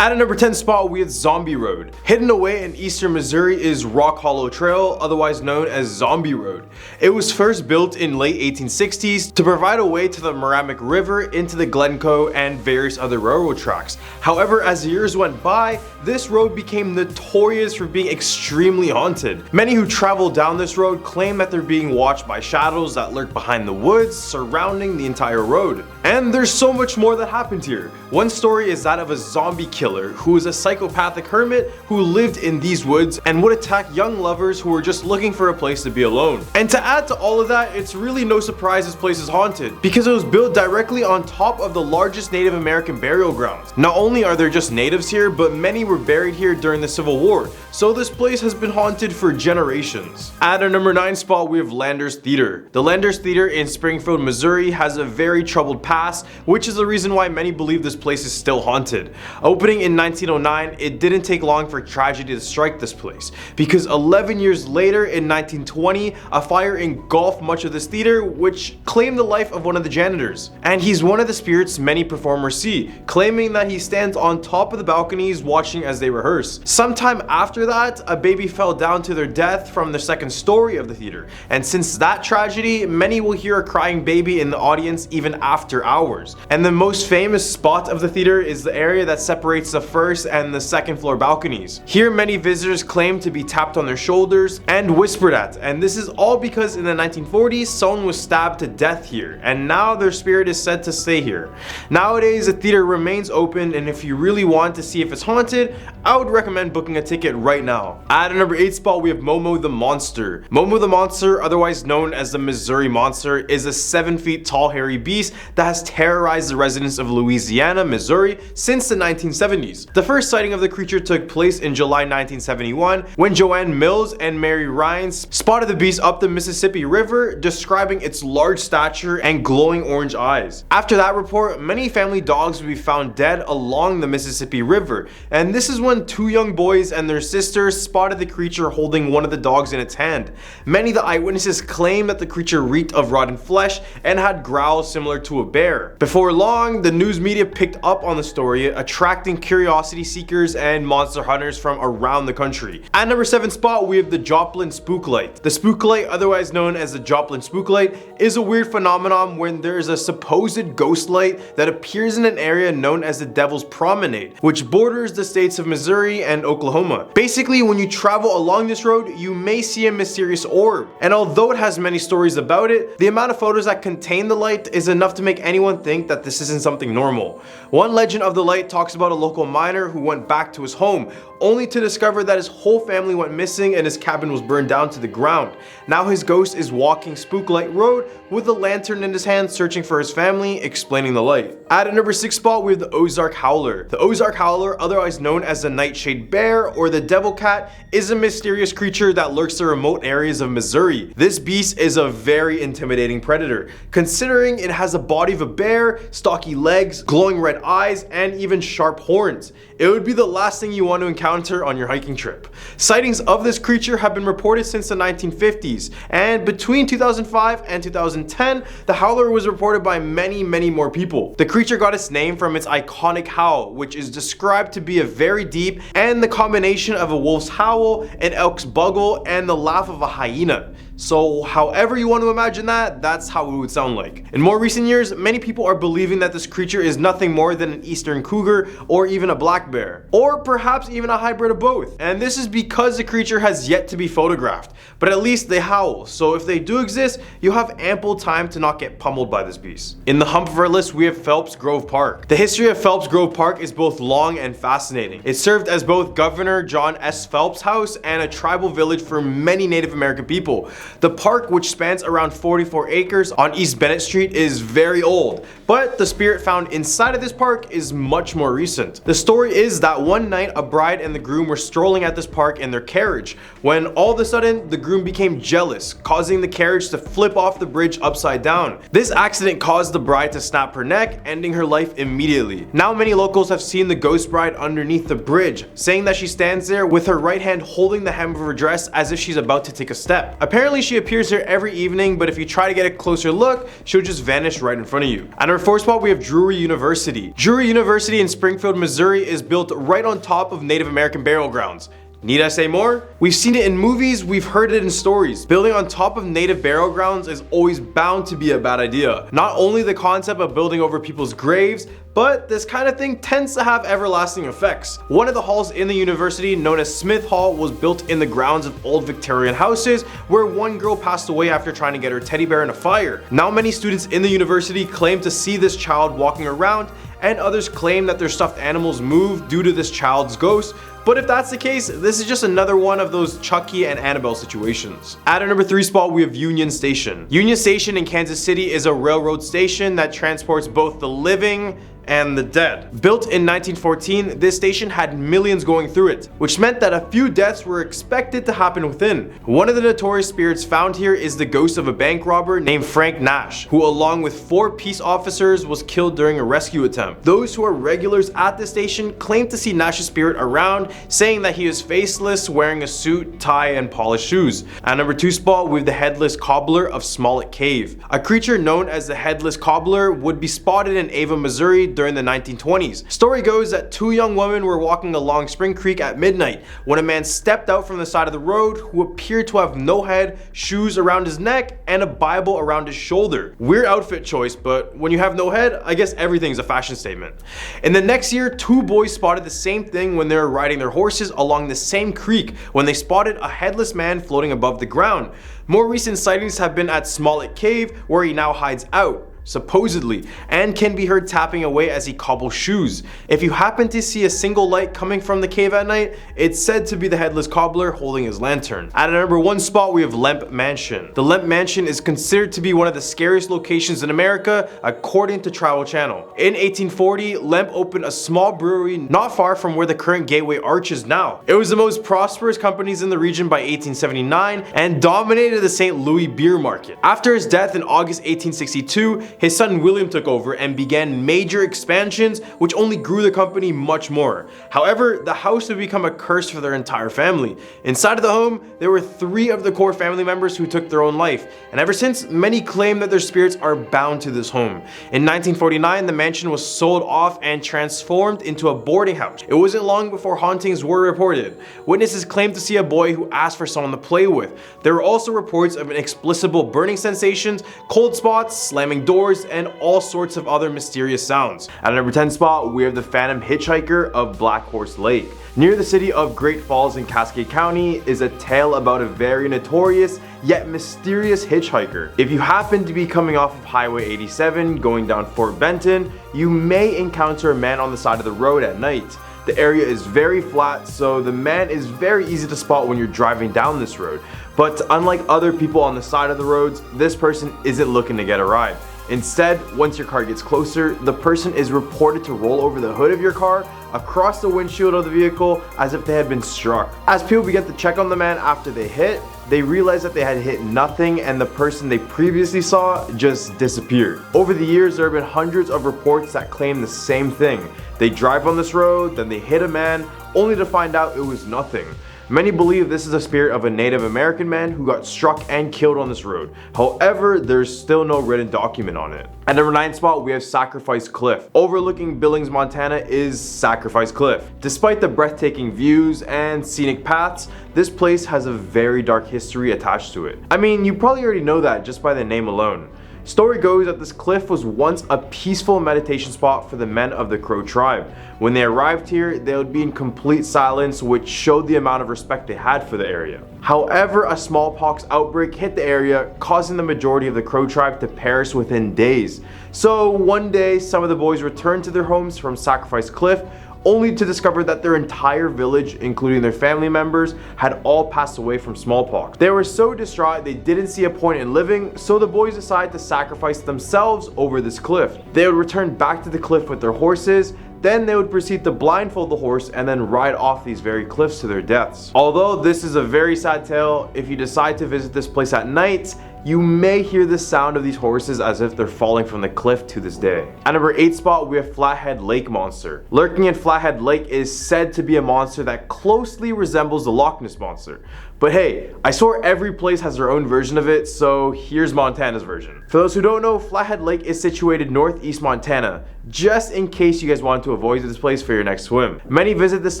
At a number 10 spot, we have Zombie Road. Hidden away in eastern Missouri is Rock Hollow Trail, otherwise known as Zombie Road. It was first built in late 1860s to provide a way to the Merrimack River into the Glencoe and various other railroad tracks. However, as the years went by, this road became notorious for being extremely haunted. Many who travel down this road claim that they're being watched by shadows that lurk behind the woods surrounding the entire road. And there's so much more that happened here. One story is that of a zombie killer who is a psychopathic hermit who lived in these woods and would attack young lovers who were just looking for a place to be alone. And to add to all of that, it's really no surprise this place is haunted because it was built directly on top of the largest Native American burial grounds. Not only are there just natives here, but many were buried here during the Civil War, so this place has been haunted for generations. At our number 9 spot, we have Landers Theater. The Landers Theater in Springfield, Missouri has a very troubled past, which is the reason why many believe this place is still haunted. Opening in 1909, it didn't take long for tragedy to strike this place, because 11 years later in 1920, a fire engulfed much of this theater, which claimed the life of one of the janitors. And he's one of the spirits many performers see, claiming that he stands on top of the balconies watching as they rehearse. Sometime after that, a baby fell down to their death from the second story of the theater, and since that tragedy, many will hear a crying baby in the audience even after hours. And the most famous spot of the theater is the area that separates the first and the second floor balconies. Here many visitors claim to be tapped on their shoulders and whispered at, and this is all because in the 1940s someone was stabbed to death here, and now their spirit is said to stay here. Nowadays the theater remains open, and if you really want to see if it's haunted, I would recommend booking a ticket right now. At a number 8 spot, we have Momo the Monster. Momo the Monster, otherwise known as the Missouri Monster, is a 7 feet tall hairy beast that has terrorized the residents of Louisiana, Missouri since the 1970s. The first sighting of the creature took place in July 1971 when Joanne Mills and Mary Rhines spotted the beast up the Mississippi River, describing its large stature and glowing orange eyes. After that report, many family dogs would be found dead along the Mississippi River, and this is when 2 young boys and their sisters spotted the creature holding one of the dogs in its hand. Many of the eyewitnesses claim that the creature reeked of rotten flesh and had growls similar to a bear. Before long, the news media picked up on the story, attracting curiosity seekers and monster hunters from around the country. At number 7 spot, we have the Joplin Spooklight. The Spooklight, otherwise known as the Joplin Spooklight, is a weird phenomenon when there is a supposed ghost light that appears in an area known as the Devil's Promenade, which borders the states of Missouri and Oklahoma. Basically, when you travel along this road, you may see a mysterious orb, and although it has many stories about it, the amount of photos that contain the light is enough to make anyone think that this isn't something normal. One legend of the light talks about a local miner who went back to his home, only to discover that his whole family went missing and his cabin was burned down to the ground. Now his ghost is walking Spooklight Road with a lantern in his hand searching for his family, explaining the light. At a number 6 spot, we have the Ozark Howler. The Ozark Howler, otherwise known as the Nightshade Bear or the Devil Cat, is a mysterious creature that lurks in remote areas of Missouri. This beast is a very intimidating predator, considering it has a body of a bear, stocky legs, glowing red eyes, and even sharp horns. It would be the last thing you want to encounter on your hiking trip. Sightings of this creature have been reported since the 1950s, and between 2005 and 2010, the howler was reported by many more people. The creature got its name from its iconic howl, which is described to be a very deep and the combination of a wolf's howl, an elk's bugle, and the laugh of a hyena. So however you want to imagine that, that's how it would sound like. In more recent years, many people are believing that this creature is nothing more than an eastern cougar or even a black bear, or perhaps even a hybrid of both. And this is because the creature has yet to be photographed, but at least they howl, so if they do exist, you have ample time to not get pummeled by this beast. In the hump of our list, we have Phelps Grove Park. The history of Phelps Grove Park is both long and fascinating. It served as both Governor John S. Phelps' house and a tribal village for many Native American people. The park, which spans around 44 acres on East Bennett Street, is very old, but the spirit found inside of this park is much more recent. The story is that one night a bride and the groom were strolling at this park in their carriage when all of a sudden the groom became jealous, causing the carriage to flip off the bridge upside down. This accident caused the bride to snap her neck, ending her life immediately. Now many locals have seen the ghost bride underneath the bridge, saying that she stands there with her right hand holding the hem of her dress as if she's about to take a step. Apparently Normally she appears here every evening, but if you try to get a closer look, she'll just vanish right in front of you. At our 4th spot, we have Drury University. Drury University in Springfield, Missouri is built right on top of Native American burial grounds. Need I say more? We've seen it in movies, we've heard it in stories. Building on top of native burial grounds is always bound to be a bad idea. Not only the concept of building over people's graves, but this kind of thing tends to have everlasting effects. One of the halls in the university, known as Smith Hall, was built in the grounds of old Victorian houses where one girl passed away after trying to get her teddy bear in a fire. Now many students in the university claim to see this child walking around, and others claim that their stuffed animals move due to this child's ghost. But if that's the case, this is just another one of those Chucky and Annabelle situations. At our number 3 spot, we have Union Station. Union Station in Kansas City is a railroad station that transports both the living and the dead. Built in 1914, this station had millions going through it, which meant that a few deaths were expected to happen within. One of the notorious spirits found here is the ghost of a bank robber named Frank Nash, who along with 4 peace officers was killed during a rescue attempt. Those who are regulars at the station claim to see Nash's spirit around, saying that he is faceless, wearing a suit, tie, and polished shoes. At number 2 spot, we have the Headless Cobbler of Smollett Cave. A creature known as the Headless Cobbler would be spotted in Ava, Missouri during the 1920s. Story goes that 2 young women were walking along Spring Creek at midnight when a man stepped out from the side of the road who appeared to have no head, shoes around his neck, and a Bible around his shoulder. Weird outfit choice, but when you have no head, I guess everything's a fashion statement. In the next year, 2 boys spotted the same thing when they were riding their horses along the same creek when they spotted a headless man floating above the ground. More recent sightings have been at Smollett Cave, where he now hides out, supposedly, and can be heard tapping away as he cobbles shoes. If you happen to see a single light coming from the cave at night, it's said to be the Headless Cobbler holding his lantern. At our number 1 spot, we have Lemp Mansion. The Lemp Mansion is considered to be one of the scariest locations in America, according to Travel Channel. In 1840, Lemp opened a small brewery not far from where the current Gateway Arch is now. It was the most prosperous companies in the region by 1879 and dominated the St. Louis beer market. After his death in August 1862, his son William took over and began major expansions, which only grew the company much more. However, the house would become a curse for their entire family. Inside of the home, there were 3 of the core family members who took their own life, and ever since, many claim that their spirits are bound to this home. In 1949, the mansion was sold off and transformed into a boarding house. It wasn't long before hauntings were reported. Witnesses claimed to see a boy who asked for someone to play with. There were also reports of inexplicable burning sensations, cold spots, slamming doors, and all sorts of other mysterious sounds. At number 10 spot, we have the Phantom Hitchhiker of Black Horse Lake. Near the city of Great Falls in Cascade County is a tale about a very notorious yet mysterious hitchhiker. If you happen to be coming off of Highway 87 going down Fort Benton, you may encounter a man on the side of the road at night. The area is very flat, so the man is very easy to spot when you're driving down this road. But unlike other people on the side of the roads, this person isn't looking to get a ride. Instead, once your car gets closer, the person is reported to roll over the hood of your car, across the windshield of the vehicle, as if they had been struck. As people begin to check on the man after they hit, they realize that they had hit nothing and the person they previously saw just disappeared. Over the years, there have been hundreds of reports that claim the same thing. They drive on this road, then they hit a man, only to find out it was nothing. Many believe this is a spirit of a Native American man who got struck and killed on this road. However, there's still no written document on it. At number 9 spot, we have Sacrifice Cliff. Overlooking Billings, Montana is Sacrifice Cliff. Despite the breathtaking views and scenic paths, this place has a very dark history attached to it. I mean, you probably already know that just by the name alone. Story goes that this cliff was once a peaceful meditation spot for the men of the Crow tribe. When they arrived here, they would be in complete silence, which showed the amount of respect they had for the area. However, a smallpox outbreak hit the area, causing the majority of the Crow tribe to perish within days. So one day, some of the boys returned to their homes from Sacrifice Cliff, only to discover that their entire village, including their family members, had all passed away from smallpox. They were so distraught they didn't see a point in living, so the boys decided to sacrifice themselves over this cliff. They would return back to the cliff with their horses, then they would proceed to blindfold the horse and then ride off these very cliffs to their deaths. Although this is a very sad tale, if you decide to visit this place at night, you may hear the sound of these horses as if they're falling from the cliff to this day. At number 8 spot, we have Flathead Lake Monster. Lurking in Flathead Lake is said to be a monster that closely resembles the Loch Ness Monster. But hey, I swear every place has their own version of it, so here's Montana's version. For those who don't know, Flathead Lake is situated northeast Montana, just in case you guys want to avoid this place for your next swim. Many visit this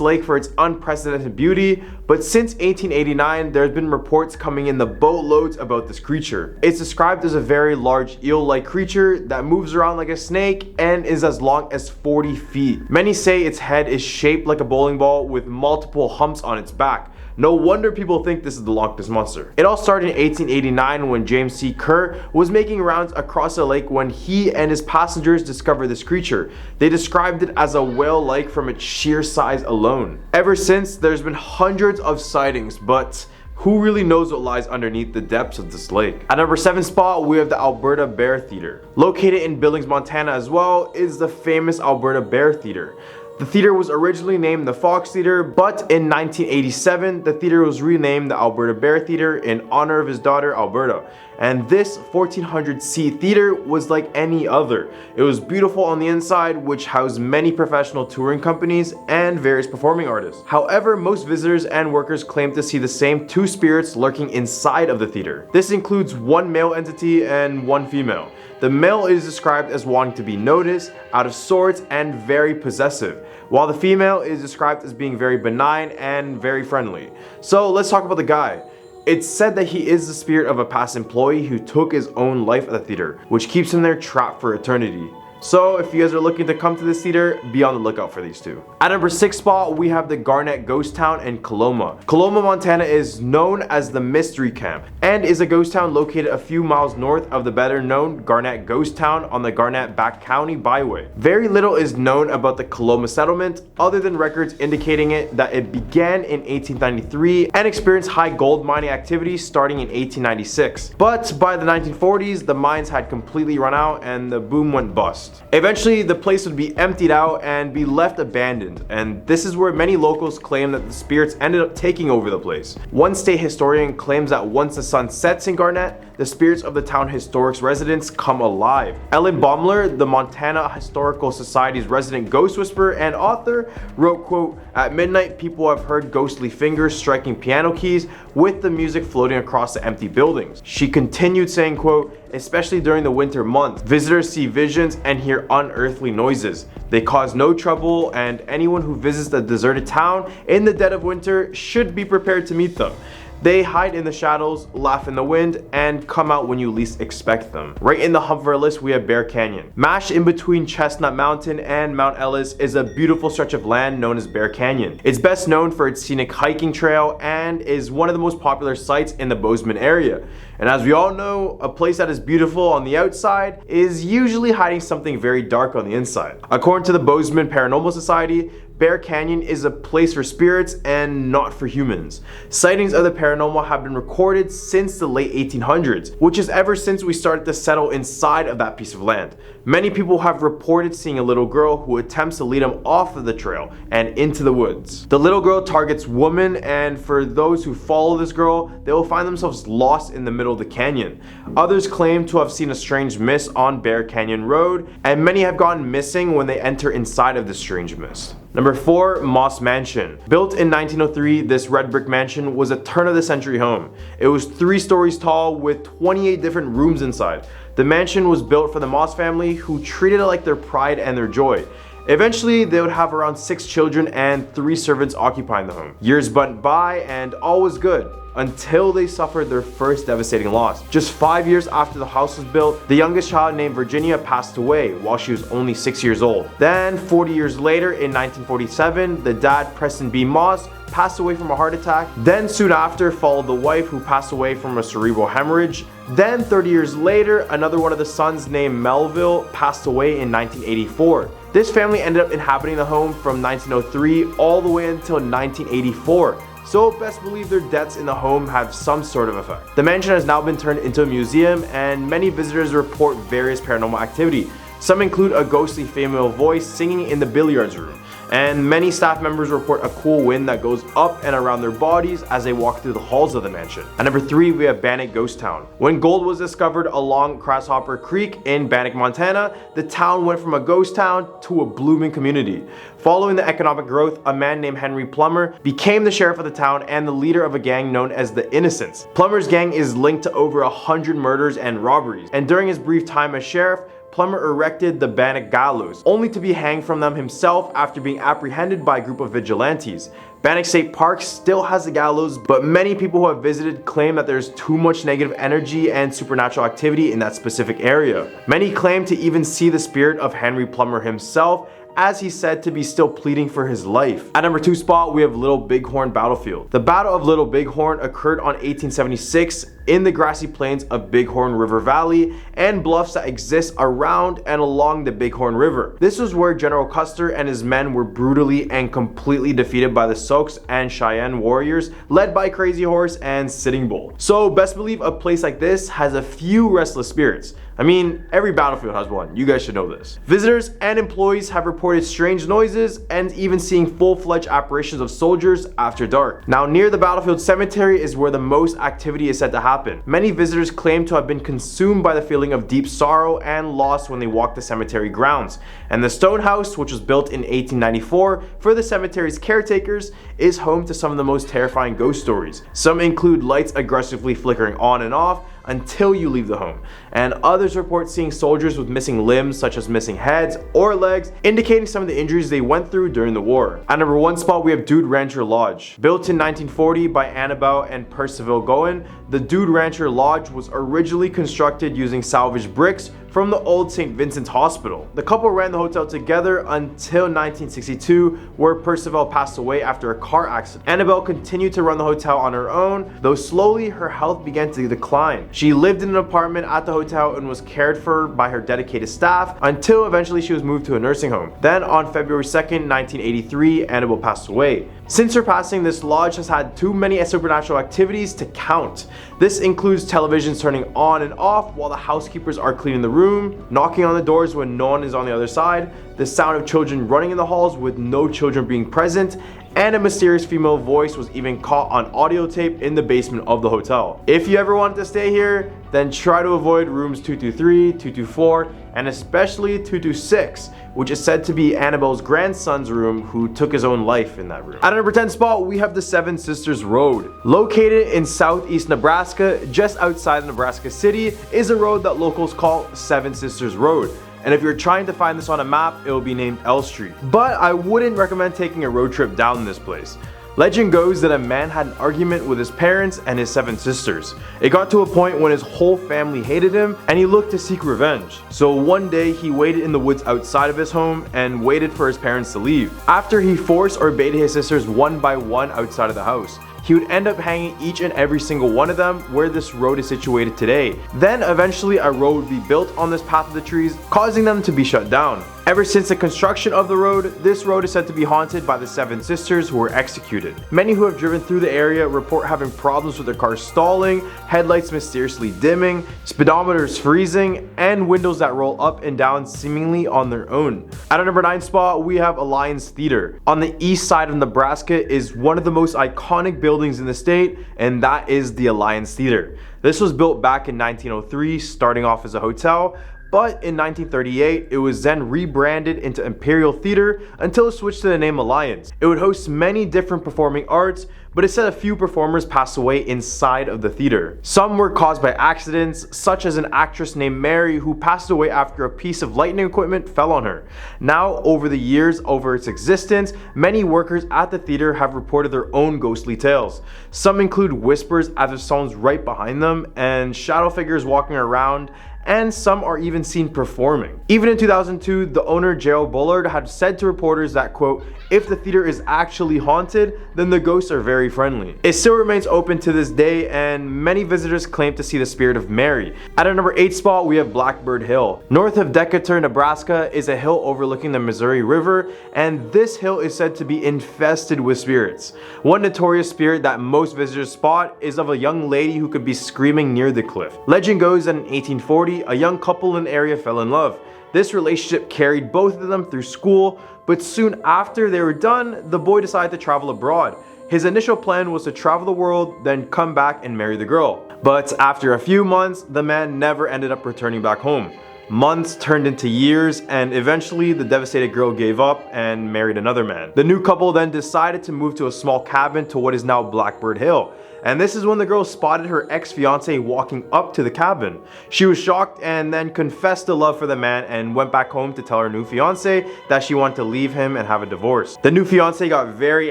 lake for its unprecedented beauty, but since 1889, there's been reports coming in the boatloads about this creature. It's described as a very large eel-like creature that moves around like a snake and is as long as 40 feet. Many say its head is shaped like a bowling ball with multiple humps on its back. No wonder people think this is the Loch Ness Monster. It all started in 1889 when James C. Kerr was making rounds across the lake when he and his passengers discovered this creature. They described it as a whale-like from its sheer size alone. Ever since, there's been hundreds of sightings, but who really knows what lies underneath the depths of this lake? At number 7 spot, we have the Alberta Bear Theater. Located in Billings, Montana as well is the famous Alberta Bear Theater. The theater was originally named the Fox Theater, but in 1987, the theater was renamed the Alberta Bear Theater in honor of his daughter, Alberta. And this 1,400-seat theater was like any other. It was beautiful on the inside, which housed many professional touring companies and various performing artists. However, most visitors and workers claim to see the same two spirits lurking inside of the theater. This includes one male entity and one female. The male is described as wanting to be noticed, out of sorts, and very possessive, while the female is described as being very benign and very friendly. So let's talk about the guy. It's said that he is the spirit of a past employee who took his own life at the theater, which keeps him there trapped for eternity. So if you guys are looking to come to this theater, be on the lookout for these two. At number 6 spot, we have the Garnet Ghost Town in Coloma. Coloma, Montana is known as the Mystery Camp and is a ghost town located a few miles north of the better known Garnet Ghost Town on the Garnet-Back County Byway. Very little is known about the Coloma settlement other than records indicating that it began in 1893 and experienced high gold mining activity starting in 1896. But by the 1940s, the mines had completely run out and the boom went bust. Eventually, the place would be emptied out and be left abandoned, and this is where many locals claim that the spirits ended up taking over the place. One state historian claims that once the sun sets in Garnet, the spirits of the town historic's residents come alive. Ellen Baumler, the Montana Historical Society's resident ghost whisperer and author, wrote, quote, "At midnight, people have heard ghostly fingers striking piano keys with the music floating across the empty buildings." She continued saying, quote, "Especially during the winter months, visitors see visions and hear unearthly noises. They cause no trouble, and anyone who visits the deserted town in the dead of winter should be prepared to meet them. They hide in the shadows, laugh in the wind, and come out when you least expect them." Right in the hump of our list, we have Bear Canyon. Mashed in between Chestnut Mountain and Mount Ellis is a beautiful stretch of land known as Bear Canyon. It's best known for its scenic hiking trail and is one of the most popular sites in the Bozeman area. And as we all know, a place that is beautiful on the outside is usually hiding something very dark on the inside. According to the Bozeman Paranormal Society, Bear Canyon is a place for spirits and not for humans. Sightings of the paranormal have been recorded since the late 1800s, which is ever since we started to settle inside of that piece of land. Many people have reported seeing a little girl who attempts to lead them off of the trail and into the woods. The little girl targets women, and for those who follow this girl, they will find themselves lost in the middle of the canyon. Others claim to have seen a strange mist on Bear Canyon Road, and many have gone missing when they enter inside of this strange mist. Number 4, Moss Mansion. Built in 1903, this red brick mansion was a turn-of-the-century home. It was 3 stories tall with 28 different rooms inside. The mansion was built for the Moss family, who treated it like their pride and their joy. Eventually, they would have around 6 children and 3 servants occupying the home. Years went by and all was good, until they suffered their first devastating loss. Just 5 years after the house was built, the youngest child named Virginia passed away while she was only 6 years old. Then 40 years later, in 1947, the dad, Preston B. Moss, passed away from a heart attack. Then soon after followed the wife, who passed away from a cerebral hemorrhage. Then 30 years later, another one of the sons named Melville passed away in 1984. This family ended up inhabiting the home from 1903 all the way until 1984. So best believe their deaths in the home have some sort of effect. The mansion has now been turned into a museum, and many visitors report various paranormal activity. Some include a ghostly female voice singing in the billiards room. and many staff members report a cool wind that goes up and around their bodies as they walk through the halls of the mansion. At number 3, we have Bannock Ghost Town. When gold was discovered along Grasshopper Creek in Bannock, Montana, the town went from a ghost town to a blooming community. Following the economic growth, a man named Henry Plummer became the sheriff of the town and the leader of a gang known as the Innocents. Plummer's gang is linked to over 100 murders and robberies, and during his brief time as sheriff, Plummer erected the Bannock Gallows, only to be hanged from them himself after being apprehended by a group of vigilantes. Bannock State Park still has the gallows, but many people who have visited claim that there's too much negative energy and supernatural activity in that specific area. Many claim to even see the spirit of Henry Plummer himself, as he's said to be still pleading for his life. At number 2 spot, we have Little Bighorn Battlefield. The Battle of Little Bighorn occurred on 1876 in the grassy plains of Bighorn River Valley and bluffs that exist around and along the Bighorn River. This was where General Custer and his men were brutally and completely defeated by the Sioux and Cheyenne warriors led by Crazy Horse and Sitting Bull. So best believe a place like this has a few restless spirits. I mean, every battlefield has one. You guys should know this. Visitors and employees have reported strange noises and even seeing full-fledged apparitions of soldiers after dark. Now, near the battlefield cemetery is where the most activity is said to happen. Many visitors claim to have been consumed by the feeling of deep sorrow and loss when they walk the cemetery grounds. And the stone house, which was built in 1894 for the cemetery's caretakers, is home to some of the most terrifying ghost stories. Some include lights aggressively flickering on and off until you leave the home, and others report seeing soldiers with missing limbs such as missing heads or legs, indicating some of the injuries they went through during the war. At number 1 spot, we have Dude Rancher Lodge. Built in 1940 by Annabelle and Percival Goen, the Dude Rancher Lodge was originally constructed using salvaged bricks from the old St. Vincent's Hospital. The couple ran the hotel together until 1962, where Percival passed away after a car accident. Annabelle continued to run the hotel on her own, though slowly her health began to decline. She lived in an apartment at the hotel and was cared for by her dedicated staff until eventually she was moved to a nursing home. Then on February 2nd, 1983, Annabelle passed away. Since her passing, this lodge has had too many supernatural activities to count. This includes televisions turning on and off while the housekeepers are cleaning the room, knocking on the doors when no one is on the other side, the sound of children running in the halls with no children being present, and a mysterious female voice was even caught on audio tape in the basement of the hotel. If you ever wanted to stay here, then try to avoid rooms 223, 224, and especially 226, which is said to be Annabelle's grandson's room, who took his own life in that room. At number 10 spot, we have the Seven Sisters Road. Located in southeast Nebraska, just outside of Nebraska City, is a road that locals call Seven Sisters Road. And if you're trying to find this on a map, it will be named L Street. But I wouldn't recommend taking a road trip down this place. Legend goes that a man had an argument with his parents and his 7 sisters. It got to a point when his whole family hated him and he looked to seek revenge. So one day he waited in the woods outside of his home and waited for his parents to leave. After he forced or baited his sisters one by one outside of the house, he would end up hanging each and every single one of them where this road is situated today. Then eventually a road would be built on this path of the trees, causing them to be shut down. Ever since the construction of the road, this road is said to be haunted by the 7 sisters who were executed. Many who have driven through the area report having problems with their cars stalling, headlights mysteriously dimming, speedometers freezing, and windows that roll up and down seemingly on their own. At our number 9 spot, we have Alliance Theater. On the east side of Nebraska is one of the most iconic buildings in the state, and that is the Alliance Theater. This was built back in 1903, starting off as a hotel, but in 1938, it was then rebranded into Imperial Theater until it switched to the name Alliance. It would host many different performing arts, but it said a few performers passed away inside of the theater. Some were caused by accidents, such as an actress named Mary who passed away after a piece of lighting equipment fell on her. Now, over the years over its existence, many workers at the theater have reported their own ghostly tales. Some include whispers as if someone's right behind them and shadow figures walking around, and some are even seen performing. Even in 2002, the owner Gerald Bullard had said to reporters that, quote, if the theater is actually haunted, then the ghosts are very friendly. It still remains open to this day, and many visitors claim to see the spirit of Mary. At our number 8 spot, we have Blackbird Hill. North of Decatur, Nebraska is a hill overlooking the Missouri River, and this hill is said to be infested with spirits. One notorious spirit that most visitors spot is of a young lady who could be screaming near the cliff. Legend goes that in 1840, a young couple in the area fell in love. This relationship carried both of them through school, but soon after they were done, the boy decided to travel abroad. His initial plan was to travel the world, then come back and marry the girl. But after a few months, the man never ended up returning back home. Months turned into years, and eventually the devastated girl gave up and married another man. The new couple then decided to move to a small cabin to what is now Blackbird Hill. And this is when the girl spotted her ex-fiance walking up to the cabin. She was shocked and then confessed the love for the man and went back home to tell her new fiance that she wanted to leave him and have a divorce. The new fiance got very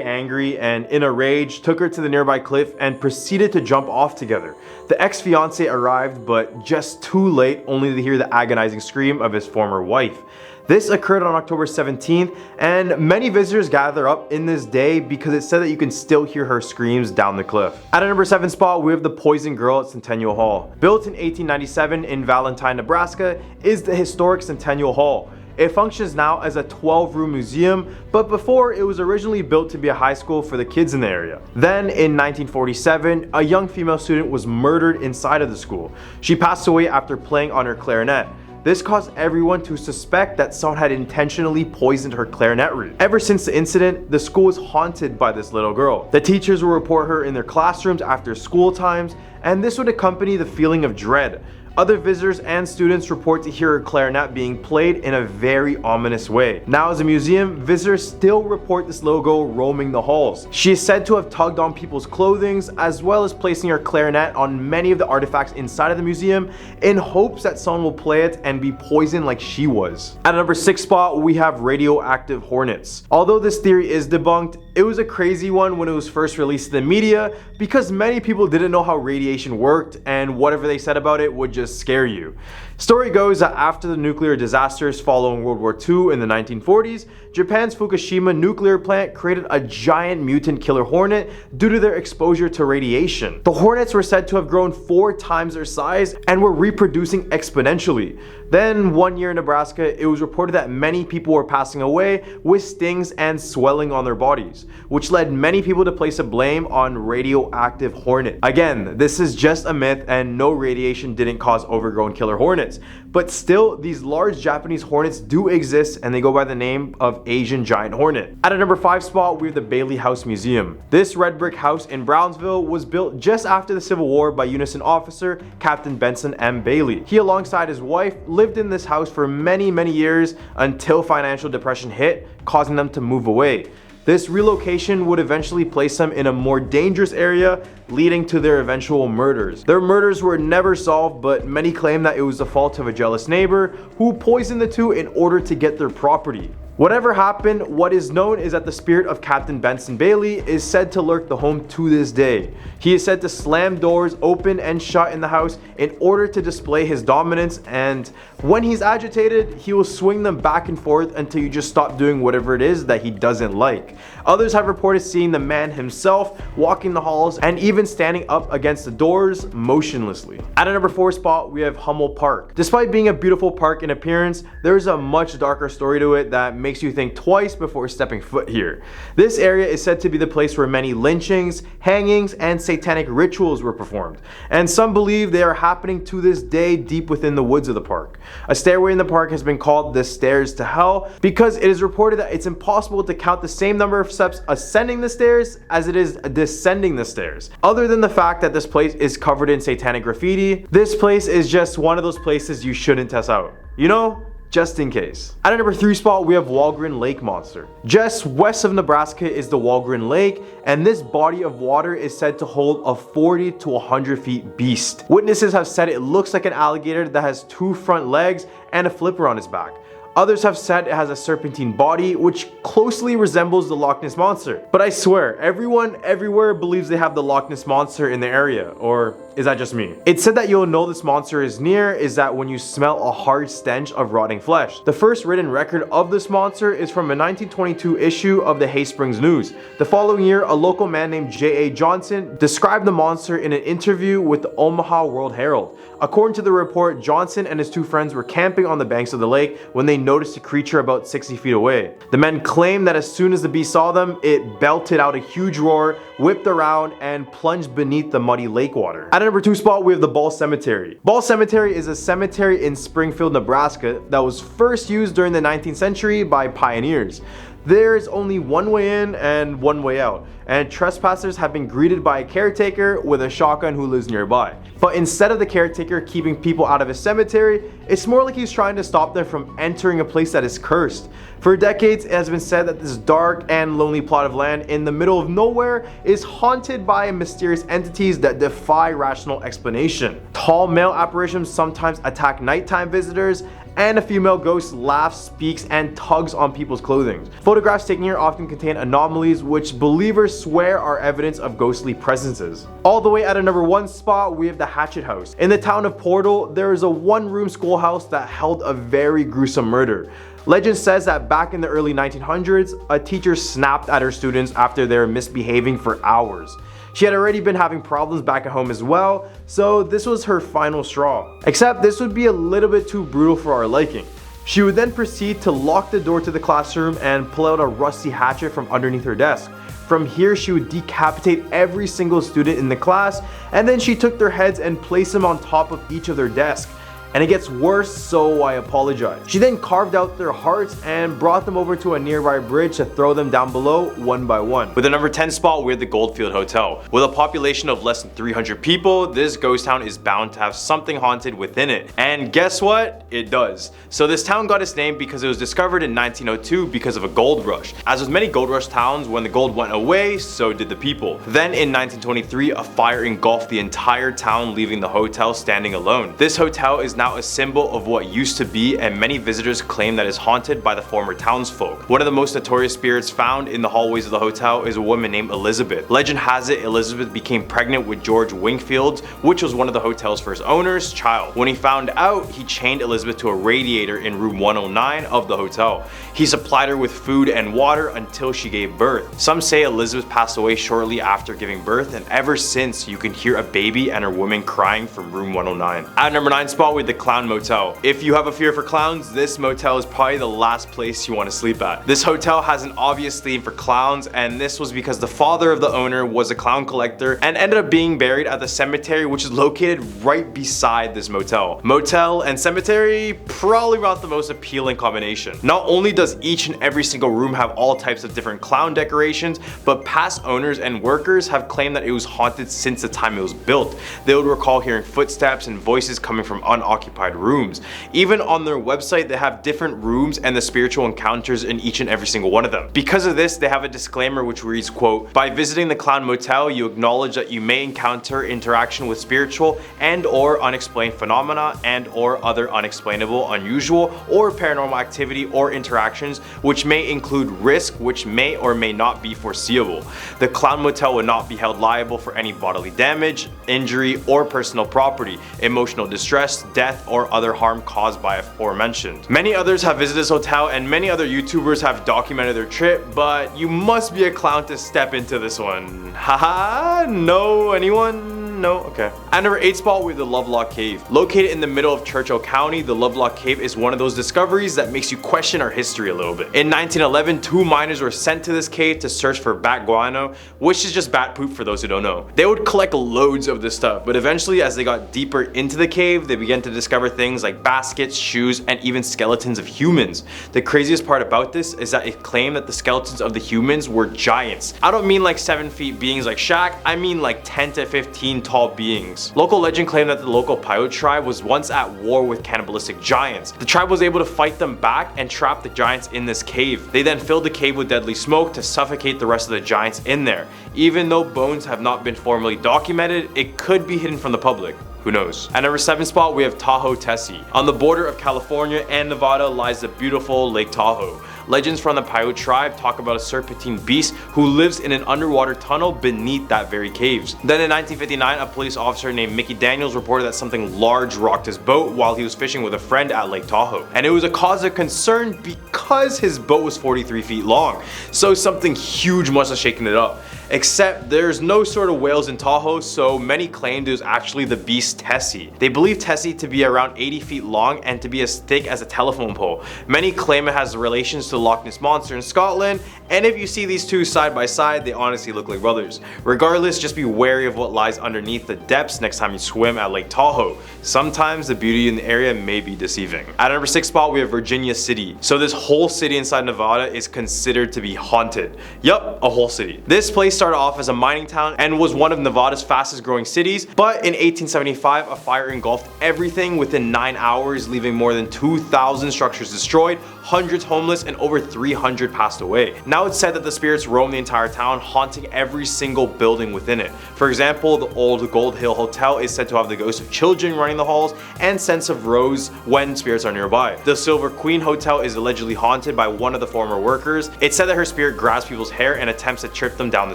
angry and in a rage took her to the nearby cliff and proceeded to jump off together. The ex-fiance arrived, but just too late, only to hear the agonizing scream of his former wife. This occurred on October 17th, and many visitors gather up in this day because it's said that you can still hear her screams down the cliff. At a number 7 spot, we have the Poison Girl at Centennial Hall. Built in 1897 in Valentine, Nebraska, is the historic Centennial Hall. It functions now as a 12-room museum, but before it was originally built to be a high school for the kids in the area. Then in 1947, a young female student was murdered inside of the school. She passed away after playing on her clarinet. This caused everyone to suspect that someone had intentionally poisoned her clarinet reed. Ever since the incident, the school is haunted by this little girl. The teachers will report her in their classrooms after school times, and this would accompany the feeling of dread. Other visitors and students report to hear her clarinet being played in a very ominous way. Now as a museum, visitors still report this little girl roaming the halls. She is said to have tugged on people's clothing as well as placing her clarinet on many of the artifacts inside of the museum in hopes that someone will play it and be poisoned like she was. At a number 6 spot, we have radioactive hornets. Although this theory is debunked, it was a crazy one when it was first released to the media because many people didn't know how radiation worked and whatever they said about it would just scare you. Story goes that after the nuclear disasters following World War II in the 1940s, Japan's Fukushima nuclear plant created a giant mutant killer hornet due to their exposure to radiation. The hornets were said to have grown 4 times their size and were reproducing exponentially. Then one year in Nebraska, it was reported that many people were passing away with stings and swelling on their bodies, which led many people to place a blame on radioactive hornet. Again, this is just a myth and no radiation didn't cause overgrown killer hornets. But still, these large Japanese hornets do exist and they go by the name of Asian giant hornet. At a number 5 spot, we have the Bailey House Museum. This red brick house in Brownsville was built just after the Civil War by Unison officer Captain Benson M. Bailey. He, alongside his wife, lived in this house for many years until financial depression hit, causing them to move away. This relocation would eventually place them in a more dangerous area, leading to their eventual murders. Their murders were never solved, but many claim that it was the fault of a jealous neighbor who poisoned the two in order to get their property. Whatever happened, what is known is that the spirit of Captain Benson Bailey is said to lurk the home to this day. He is said to slam doors open and shut in the house in order to display his dominance, and when he's agitated, he will swing them back and forth until you just stop doing whatever it is that he doesn't like. Others have reported seeing the man himself walking the halls and even standing up against the doors motionlessly. At a number 4 spot, we have Hummel Park. Despite being a beautiful park in appearance, there is a much darker story to it that makes you think twice before stepping foot here. This area is said to be the place where many lynchings, hangings, and satanic rituals were performed, and some believe they are happening to this day deep within the woods of the park. A stairway in the park has been called the Stairs to Hell because it is reported that it's impossible to count the same number of steps ascending the stairs as it is descending the stairs. Other than the fact that this place is covered in satanic graffiti, this place is just one of those places you shouldn't test out. You know? Just in case. At a number 3 spot, we have Walgren Lake Monster. Just west of Nebraska is the Walgren Lake, and this body of water is said to hold a 40 to 100 feet beast. Witnesses have said it looks like an alligator that has 2 front legs and a flipper on its back. Others have said it has a serpentine body, which closely resembles the Loch Ness Monster. But I swear, everyone everywhere believes they have the Loch Ness Monster in their area, or is that just me? It's said that you'll know this monster is near is that when you smell a hard stench of rotting flesh. The first written record of this monster is from a 1922 issue of the Hay Springs News. The following year, a local man named J.A. Johnson described the monster in an interview with the Omaha World Herald. According to the report, Johnson and his 2 friends were camping on the banks of the lake when they noticed a creature about 60 feet away. The men claimed that as soon as the beast saw them, it belted out a huge roar, whipped around, and plunged beneath the muddy lake water. At number 2 spot, we have the Ball Cemetery. Ball Cemetery is a cemetery in Springfield, Nebraska that was first used during the 19th century by pioneers. There is only one way in and one way out, and trespassers have been greeted by a caretaker with a shotgun who lives nearby. But instead of the caretaker keeping people out of his cemetery, it's more like he's trying to stop them from entering a place that is cursed. For decades, it has been said that this dark and lonely plot of land in the middle of nowhere is haunted by mysterious entities that defy rational explanation. Tall male apparitions sometimes attack nighttime visitors, and a female ghost laughs, speaks, and tugs on people's clothing. Photographs taken here often contain anomalies which believers swear are evidence of ghostly presences. All the way at a number 1 spot, we have the Hatchet House. In the town of Portal, there is a one-room schoolhouse that held a very gruesome murder. Legend says that back in the early 1900s, a teacher snapped at her students after they were misbehaving for hours. She had already been having problems back at home as well, so this was her final straw. Except this would be a little bit too brutal for our liking. She would then proceed to lock the door to the classroom and pull out a rusty hatchet from underneath her desk. From here, she would decapitate every single student in the class, and then she took their heads and placed them on top of each of their desks. And it gets worse, so I apologize. She then carved out their hearts and brought them over to a nearby bridge to throw them down below one by one. With the number 10 spot, we have the Goldfield Hotel. With a population of less than 300 people, this ghost town is bound to have something haunted within it. And guess what? It does. So this town got its name because it was discovered in 1902 because of a gold rush. As with many gold rush towns, when the gold went away, so did the people. Then in 1923, a fire engulfed the entire town, leaving the hotel standing alone. This hotel is now a symbol of what used to be, and many visitors claim that it's haunted by the former townsfolk. One of the most notorious spirits found in the hallways of the hotel is a woman named Elizabeth. Legend has it Elizabeth became pregnant with George Wingfield, which was one of the hotel's first owners' child. When he found out, he chained Elizabeth to a radiator in room 109 of the hotel. He supplied her with food and water until she gave birth. Some say Elizabeth passed away shortly after giving birth, and ever since you can hear a baby and her woman crying from room 109. At number 9 spot, with the Clown Motel. If you have a fear for clowns, this motel is probably the last place you want to sleep at. This hotel has an obvious theme for clowns, and this was because the father of the owner was a clown collector and ended up being buried at the cemetery, which is located right beside this motel. Motel and cemetery, probably not the most appealing combination. Not only does each and every single room have all types of different clown decorations, but past owners and workers have claimed that it was haunted since the time it was built. They would recall hearing footsteps and voices coming from unoccupied rooms. Even on their website, they have different rooms and the spiritual encounters in each and every single one of them. Because of this, they have a disclaimer which reads, quote, "By visiting the Clown Motel, you acknowledge that you may encounter interaction with spiritual and or unexplained phenomena and or other unexplainable, unusual, or paranormal activity or interactions which may include risk which may or may not be foreseeable. The Clown Motel will not be held liable for any bodily damage, injury, or personal property, emotional distress, death, or other harm caused by aforementioned." Many others have visited this hotel, and many other YouTubers have documented their trip, but you must be a clown to step into this one. Haha, no, anyone? No? Okay. At number 8 spot, we have the Lovelock Cave. Located in the middle of Churchill County, the Lovelock Cave is one of those discoveries that makes you question our history a little bit. In 1911, 2 miners were sent to this cave to search for bat guano, which is just bat poop for those who don't know. They would collect loads of this stuff, but eventually as they got deeper into the cave, they began to discover things like baskets, shoes, and even skeletons of humans. The craziest part about this is that it claimed that the skeletons of the humans were giants. I don't mean like 7 feet beings like Shaq, I mean like 10 to 15 tall beings. Local legend claimed that the local Paiute tribe was once at war with cannibalistic giants. The tribe was able to fight them back and trap the giants in this cave. They then filled the cave with deadly smoke to suffocate the rest of the giants in there. Even though bones have not been formally documented, it could be hidden from the public. Who knows? At number 7 spot, we have Tahoe Tessie. On the border of California and Nevada lies the beautiful Lake Tahoe. Legends from the Paiute tribe talk about a serpentine beast who lives in an underwater tunnel beneath that very caves. Then in 1959, a police officer named Mickey Daniels reported that something large rocked his boat while he was fishing with a friend at Lake Tahoe. And it was a cause of concern because his boat was 43 feet long. So something huge must have shaken it up. Except there's no sort of whales in Tahoe, so many claimed it was actually the beast Tessie. They believe Tessie to be around 80 feet long and to be as thick as a telephone pole. Many claim it has relations to the Loch Ness Monster in Scotland, and if you see these two side by side, they honestly look like brothers. Regardless, just be wary of what lies underneath the depths next time you swim at Lake Tahoe. Sometimes the beauty in the area may be deceiving. At number 6 spot, we have Virginia City. So this whole city inside Nevada is considered to be haunted. Yup, a whole city. This place started off as a mining town and was one of Nevada's fastest growing cities, but in 1875 a fire engulfed everything within 9 hours, leaving more than 2,000 structures destroyed, hundreds homeless, and over 300 passed away. Now it's said that the spirits roam the entire town, haunting every single building within it. For example, the old Gold Hill Hotel is said to have the ghosts of children running the halls and scents of rose when spirits are nearby. The Silver Queen Hotel is allegedly haunted by one of the former workers. It's said that her spirit grabs people's hair and attempts to trip them down the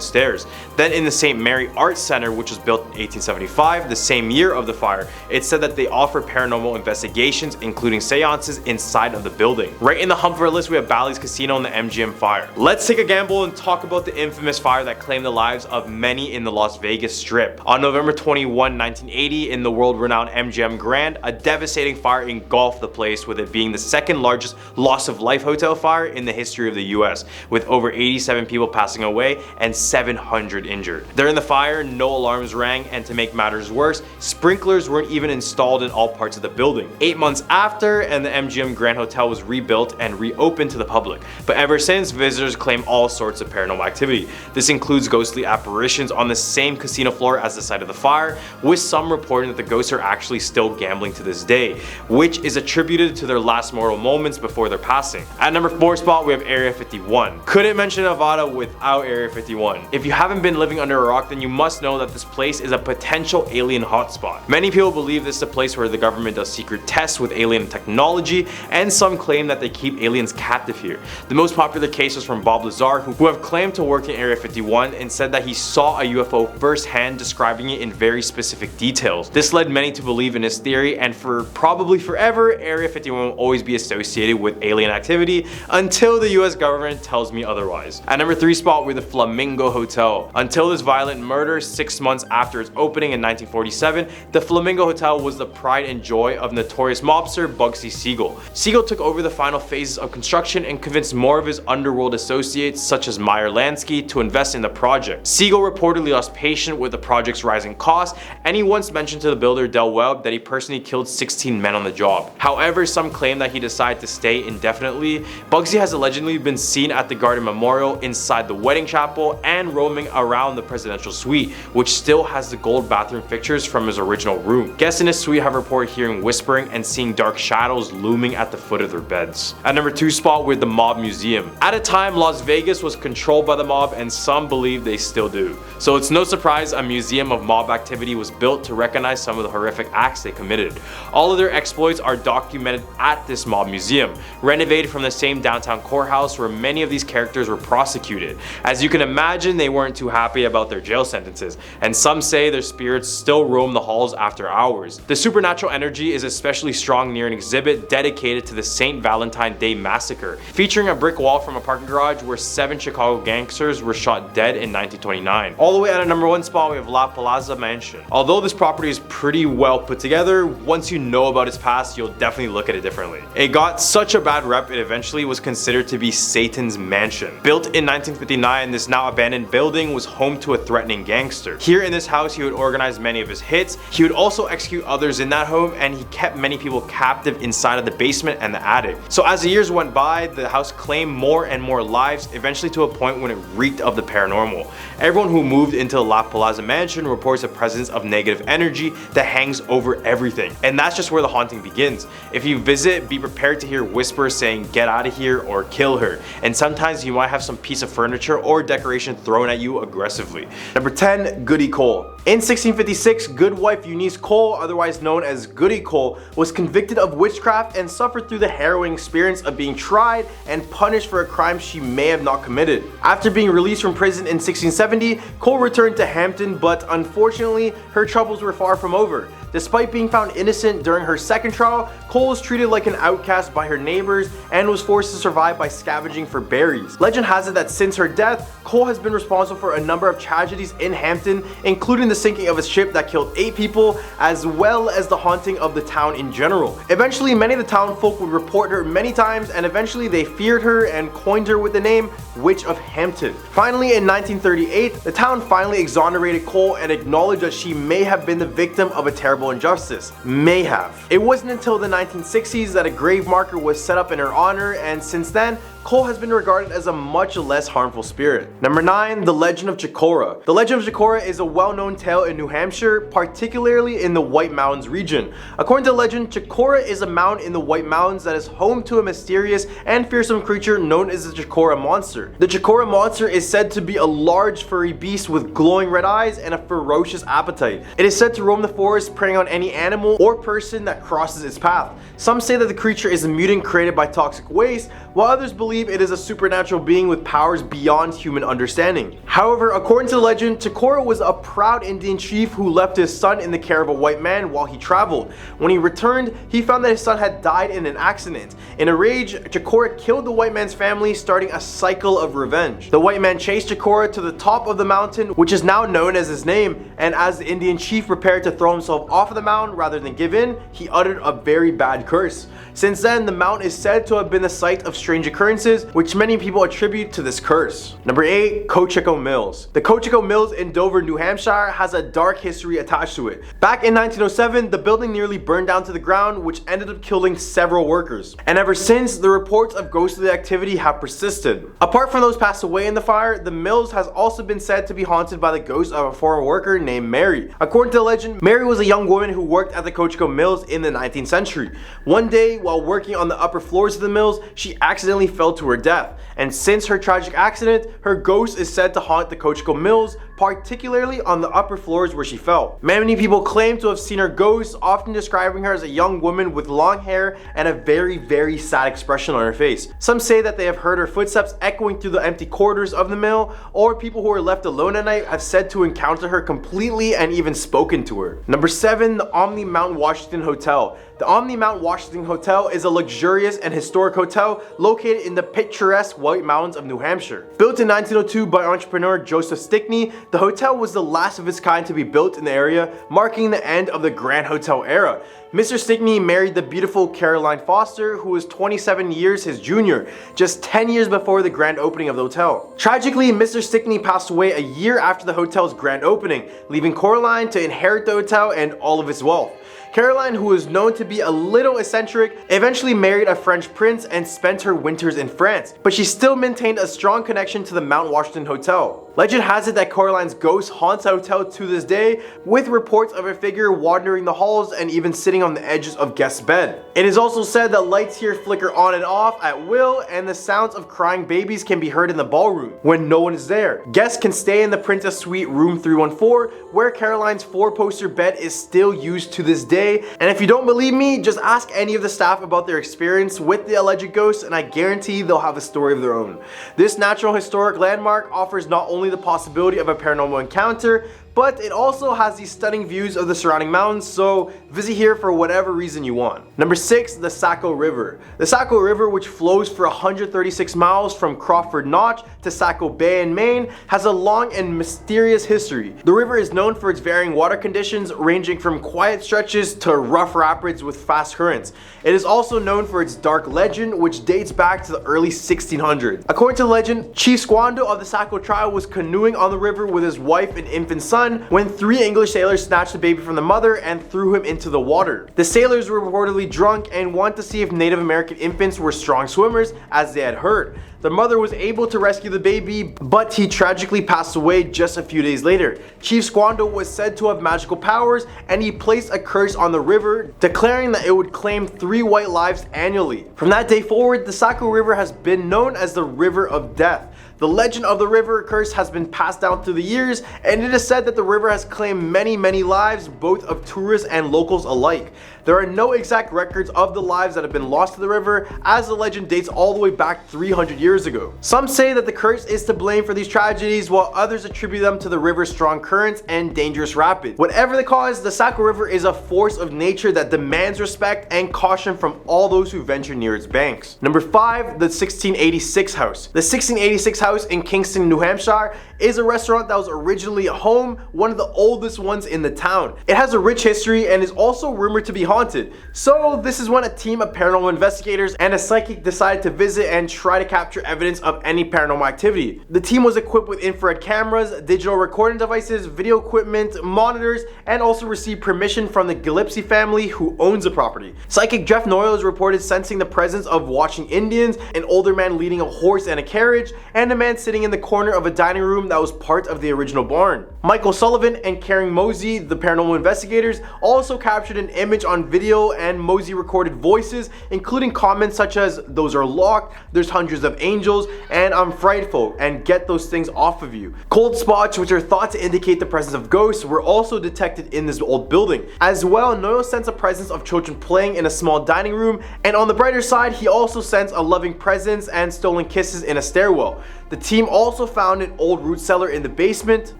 stairs. Then in the St. Mary Arts Center, which was built in 1875, the same year of the fire, it's said that they offer paranormal investigations, including seances inside of the building. Right in the hump of our list, we have Bally's Casino and the MGM fire. Let's take a gamble and talk about the infamous fire that claimed the lives of many in the Las Vegas Strip. On November 21, 1980, in the world-renowned MGM Grand, a devastating fire engulfed the place, with it being the second largest loss of life hotel fire in the history of the US, with over 87 people passing away and 700 injured. During the fire, no alarms rang, and to make matters worse, sprinklers weren't even installed in all parts of the building. 8 months after, and the MGM Grand Hotel was rebuilt and reopened to the public, but ever since, visitors claim all sorts of paranormal activity. This includes ghostly apparitions on the same casino floor as the site of the fire, with some reporting that the ghosts are actually still gambling to this day, which is attributed to their last mortal moments before their passing. At number 4 spot, we have Area 51. Couldn't mention Nevada without Area 51. If you haven't been living under a rock, then you must know that this place is a potential alien hotspot. Many people believe this is a place where the government does secret tests with alien technology, and some claim that they keep aliens captive here. The most popular case was from Bob Lazar, who have claimed to work in Area 51 and said that he saw a UFO firsthand, describing it in very specific details. This led many to believe in his theory, and for probably forever, Area 51 will always be associated with alien activity until the US government tells me otherwise. At number 3 spot, we're the Flamingo Hotel. Until this violent murder 6 months after its opening in 1947, the Flamingo Hotel was the pride and joy of notorious mobster Bugsy Siegel. Siegel took over the final phases of construction and convinced more of his underworld associates, such as Meyer Lansky, to invest in the project. Siegel reportedly lost patience with the project's rising costs, and he once mentioned to the builder Del Webb that he personally killed 16 men on the job. However, some claim that he decided to stay indefinitely. Bugsy has allegedly been seen at the Garden Memorial, inside the wedding chapel, and roaming around the presidential suite, which still has the gold bathroom fixtures from his original room. Guests in his suite have reported hearing whispering and seeing dark shadows looming at the foot of their beds. At number 2 spot, with the Mob Museum. At a time, Las Vegas was controlled by the mob, and some believe they still do. So it's no surprise a museum of mob activity was built to recognize some of the horrific acts they committed. All of their exploits are documented at this mob museum, renovated from the same downtown courthouse where many of these characters were prosecuted. As you can imagine, they weren't too happy about their jail sentences, and some say their spirits still roam the halls after hours. The supernatural energy is especially strong near an exhibit dedicated to the St. Valentine Day Massacre, featuring a brick wall from a parking garage where 7 Chicago gangsters were shot dead in 1929. All the way at a number 1 spot, we have La Plaza Mansion. Although this property is pretty well put together, once you know about its past, you'll definitely look at it differently. It got such a bad rep, it eventually was considered to be Satan's mansion. Built in 1959, this now abandoned building was home to a threatening gangster. Here in this house, he would organize many of his hits. He would also execute others in that home, and he kept many people captive inside of the basement and the attic. So as the years went by, the house claimed more and more lives, eventually to a point when it reeked of the paranormal. Everyone who moved into the La Plaza Mansion reports a presence of negative energy that hangs over everything. And that's just where the haunting begins. If you visit, be prepared to hear whispers saying "get out of here" or "kill her," and sometimes you might have some piece of furniture or decoration thrown at you aggressively. Number 10, Goody Cole. In 1656, Goodwife Eunice Cole, otherwise known as Goody Cole, was convicted of witchcraft and suffered through the harrowing experience of being tried and punished for a crime she may have not committed. After being released from prison in 1670, Cole returned to Hampton, but unfortunately, her troubles were far from over. Despite being found innocent during her second trial, Cole was treated like an outcast by her neighbors and was forced to survive by scavenging for berries. Legend has it that since her death, Cole has been responsible for a number of tragedies in Hampton, including the sinking of a ship that killed 8 people, as well as the haunting of the town in general. Eventually, many of the town folk would report her many times, and eventually they feared her and coined her with the name Witch of Hampton. Finally, in 1938, the town finally exonerated Cole and acknowledged that she may have been the victim of a terrible injustice. May have. It wasn't until the 1960s that a grave marker was set up in her honor, and since then, Cole has been regarded as a much less harmful spirit. Number 9. The Legend of Chicora. The Legend of Chicora is a well-known tale in New Hampshire, particularly in the White Mountains region. According to the legend, Chicora is a mountain in the White Mountains that is home to a mysterious and fearsome creature known as the Chicora Monster. The Chicora Monster is said to be a large furry beast with glowing red eyes and a ferocious appetite. It is said to roam the forest, preying on any animal or person that crosses its path. Some say that the creature is a mutant created by toxic waste, while others believe it is a supernatural being with powers beyond human understanding. However, according to the legend, Chicora was a proud Indian chief who left his son in the care of a white man while he traveled. When he returned, he found that his son had died in an accident. In a rage, Chicora killed the white man's family, starting a cycle of revenge. The white man chased Chicora to the top of the mountain, which is now known as his name, and as the Indian chief prepared to throw himself off of the mountain rather than give in, he uttered a very bad curse. Since then, the mountain is said to have been the site of strange occurrences, which many people attribute to this curse. Number 8. Cocheco Mills. The Cocheco Mills in Dover, New Hampshire has a dark history attached to it. Back in 1907, the building nearly burned down to the ground, which ended up killing several workers. And ever since, the reports of ghostly activity have persisted. Apart from those passed away in the fire, the mills has also been said to be haunted by the ghost of a former worker named Mary. According to the legend, Mary was a young woman who worked at the Cocheco Mills in the 19th century. One day, while working on the upper floors of the mills, she accidentally fell to her death. And since her tragic accident, her ghost is said to haunt the Cocheco Mills, particularly on the upper floors where she fell. Many people claim to have seen her ghost, often describing her as a young woman with long hair and a very sad expression on her face. Some say that they have heard her footsteps echoing through the empty corridors of the mill, or people who are left alone at night have said to encounter her completely and even spoken to her. Number 7. The Omni Mount Washington Hotel. The Omni Mount Washington Hotel is a luxurious and historic hotel located in the picturesque White Mountains of New Hampshire. Built in 1902 by entrepreneur Joseph Stickney, the hotel was the last of its kind to be built in the area, marking the end of the Grand Hotel era. Mr. Stickney married the beautiful Caroline Foster, who was 27 years his junior, just 10 years before the grand opening of the hotel. Tragically, Mr. Stickney passed away a year after the hotel's grand opening, leaving Caroline to inherit the hotel and all of its wealth. Caroline, who was known to be a little eccentric, eventually married a French prince and spent her winters in France, but she still maintained a strong connection to the Mount Washington Hotel. Legend has it that Caroline's ghost haunts the hotel to this day, with reports of her figure wandering the halls and even sitting on the edges of guests' bed. It is also said that lights here flicker on and off at will, and the sounds of crying babies can be heard in the ballroom when no one is there. Guests can stay in the Princess Suite room 314, where Caroline's 4-poster bed is still used to this day. And if you don't believe me, just ask any of the staff about their experience with the alleged ghost, and I guarantee they'll have a story of their own. This natural historic landmark offers not only the possibility of a paranormal encounter, but it also has these stunning views of the surrounding mountains, so visit here for whatever reason you want. Number 6. The Saco River. The Saco River, which flows for 136 miles from Crawford Notch to Saco Bay in Maine, has a long and mysterious history. The river is known for its varying water conditions, ranging from quiet stretches to rough rapids with fast currents. It is also known for its dark legend, which dates back to the early 1600s. According to the legend, Chief Squando of the Saco tribe was canoeing on the river with his wife and infant son when 3 English sailors snatched the baby from the mother and threw him into the water. The sailors were reportedly drunk and wanted to see if Native American infants were strong swimmers, as they had heard. The mother was able to rescue the baby, but he tragically passed away just a few days later. Chief Squando was said to have magical powers, and he placed a curse on the river, declaring that it would claim 3 white lives annually. From that day forward, the Saco River has been known as the River of Death. The legend of the river curse has been passed down through the years, and it is said that the river has claimed many lives, both of tourists and locals alike. There are no exact records of the lives that have been lost to the river, as the legend dates all the way back 300 years ago. Some say that the curse is to blame for these tragedies, while others attribute them to the river's strong currents and dangerous rapids. Whatever the cause, the Saco River is a force of nature that demands respect and caution from all those who venture near its banks. Number 5. The 1686 house. The 1686 house House in Kingston, New Hampshire is a restaurant that was originally home, one of the oldest ones in the town. It has a rich history and is also rumored to be haunted. So this is when a team of paranormal investigators and a psychic decided to visit and try to capture evidence of any paranormal activity. The team was equipped with infrared cameras, digital recording devices, video equipment, monitors, and also received permission from the Gillespie family who owns the property. Psychic Jeff Noyles reported sensing the presence of watching Indians, an older man leading a horse and a carriage, and a man sitting in the corner of a dining room that was part of the original barn. Michael Sullivan and Karen Mosey, the paranormal investigators, also captured an image on video, and Mosey recorded voices, including comments such as, "Those are locked, there's hundreds of angels, and I'm frightful, and get those things off of you." Cold spots, which are thought to indicate the presence of ghosts, were also detected in this old building. As well, Noyles sensed a presence of children playing in a small dining room, and on the brighter side, he also sensed a loving presence and stolen kisses in a stairwell. The team also found an old root cellar in the basement,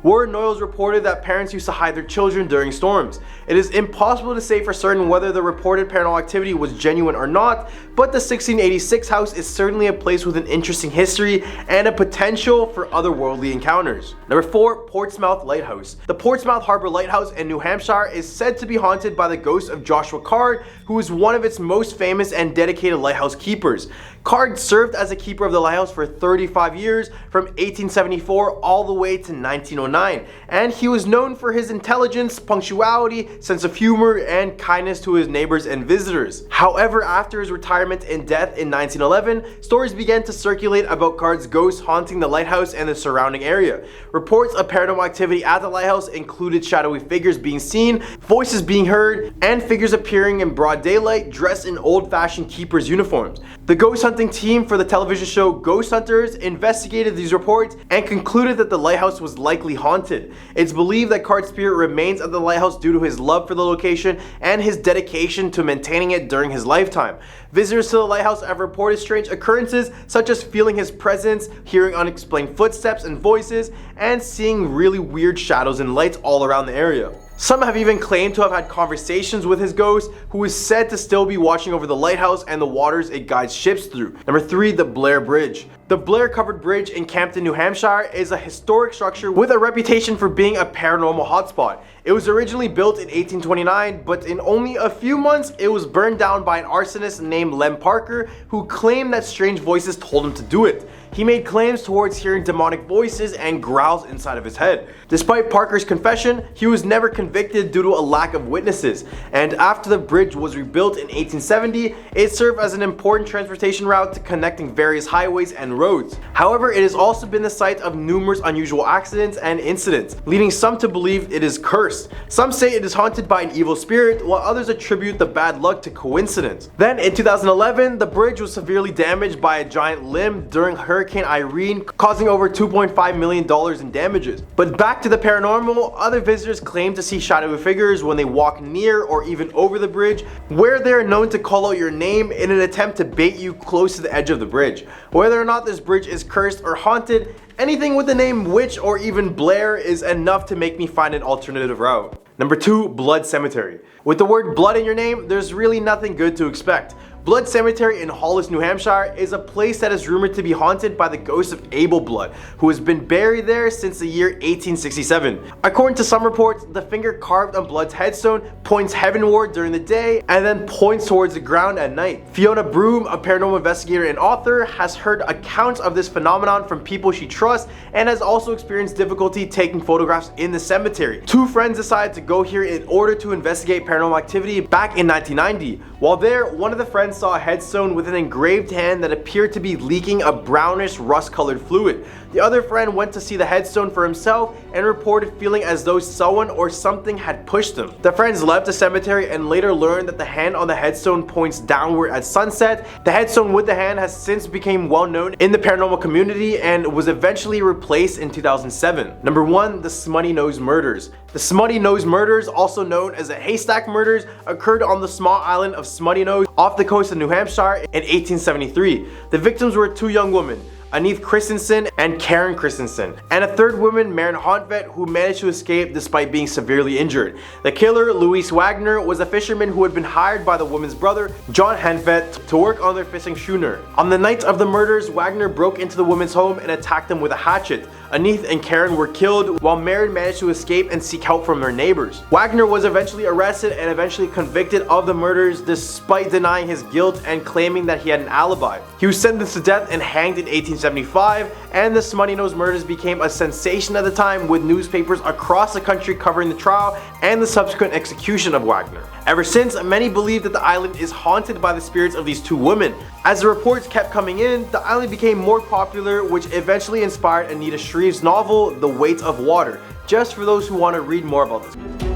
where Noyles reported that parents used to hide their children during storms. It is impossible to say for certain whether the reported paranormal activity was genuine or not, but the 1686 house is certainly a place with an interesting history and a potential for otherworldly encounters. Number 4, Portsmouth Lighthouse. The Portsmouth Harbor Lighthouse in New Hampshire is said to be haunted by the ghost of Joshua Card, who is one of its most famous and dedicated lighthouse keepers. Card served as a keeper of the lighthouse for 35 years, from 1874 all the way to 1909, and he was known for his intelligence, punctuality, sense of humor, and kindness to his neighbors and visitors. However, after his retirement and death in 1911, stories began to circulate about Card's ghost haunting the lighthouse and the surrounding area. Reports of paranormal activity at the lighthouse included shadowy figures being seen, voices being heard, and figures appearing in broad daylight dressed in old-fashioned keepers' uniforms. The ghost hunting team for the television show Ghost Hunters investigated these reports and concluded that the lighthouse was likely haunted. It's believed that Card's spirit remains at the lighthouse due to his love for the location and his dedication to maintaining it during his lifetime. Visitors to the lighthouse have reported strange occurrences such as feeling his presence, hearing unexplained footsteps and voices, and seeing really weird shadows and lights all around the area. Some have even claimed to have had conversations with his ghost, who is said to still be watching over the lighthouse and the waters it guides ships through. Number 3, the Blair Bridge. The Blair Covered Bridge in Campton, New Hampshire is a historic structure with a reputation for being a paranormal hotspot. It was originally built in 1829, but in only a few months it was burned down by an arsonist named Lem Parker, who claimed that strange voices told him to do it. He made claims towards hearing demonic voices and growls inside of his head. Despite Parker's confession, he was never convicted due to a lack of witnesses, and after the bridge was rebuilt in 1870, it served as an important transportation route to connecting various highways and roads. However, it has also been the site of numerous unusual accidents and incidents, leading some to believe it is cursed. Some say it is haunted by an evil spirit, while others attribute the bad luck to coincidence. Then in 2011, the bridge was severely damaged by a giant limb during Hurricane Irene, causing over $2.5 million in damages. But back to the paranormal, other visitors claim to see shadowy figures when they walk near or even over the bridge, where they are known to call out your name in an attempt to bait you close to the edge of the bridge. Whether or not this bridge is cursed or haunted, anything with the name Witch or even Blair is enough to make me find an alternative route. Number 2, Blood Cemetery. With the word blood in your name, there's really nothing good to expect. Blood Cemetery in Hollis, New Hampshire is a place that is rumored to be haunted by the ghost of Abel Blood, who has been buried there since the year 1867. According to some reports, the finger carved on Blood's headstone points heavenward during the day and then points towards the ground at night. Fiona Broom, a paranormal investigator and author, has heard accounts of this phenomenon from people she trusts and has also experienced difficulty taking photographs in the cemetery. Two friends decided to go here in order to investigate paranormal activity back in 1990. While there, one of the friends saw a headstone with an engraved hand that appeared to be leaking a brownish rust-colored fluid. The other friend went to see the headstone for himself and reported feeling as though someone or something had pushed him. The friends left the cemetery and later learned that the hand on the headstone points downward at sunset. The headstone with the hand has since become well known in the paranormal community and was eventually replaced in 2007. Number 1, the Smutty Nose Murders. The Smutty Nose Murders, also known as the Haystack Murders, occurred on the small island of Smutty Nose off the coast of New Hampshire in 1873. The victims were two young women, Anith Christensen, and Karen Christensen, and a third woman, Maren Hontvedt, who managed to escape despite being severely injured. The killer, Louis Wagner, was a fisherman who had been hired by the woman's brother, John Hontvedt, to work on their fishing schooner. On the night of the murders, Wagner broke into the woman's home and attacked them with a hatchet. Anith and Karen were killed, while Maren managed to escape and seek help from their neighbors. Wagner was eventually arrested and eventually convicted of the murders despite denying his guilt and claiming that he had an alibi. He was sentenced to death and hanged in 1875, and the Smutty Nose murders became a sensation at the time, with newspapers across the country covering the trial and the subsequent execution of Wagner. Ever since, many believe that the island is haunted by the spirits of these two women. As the reports kept coming in, the island became more popular, which eventually inspired Anita Shreve's novel, The Weight of Water, just for those who want to read more about this.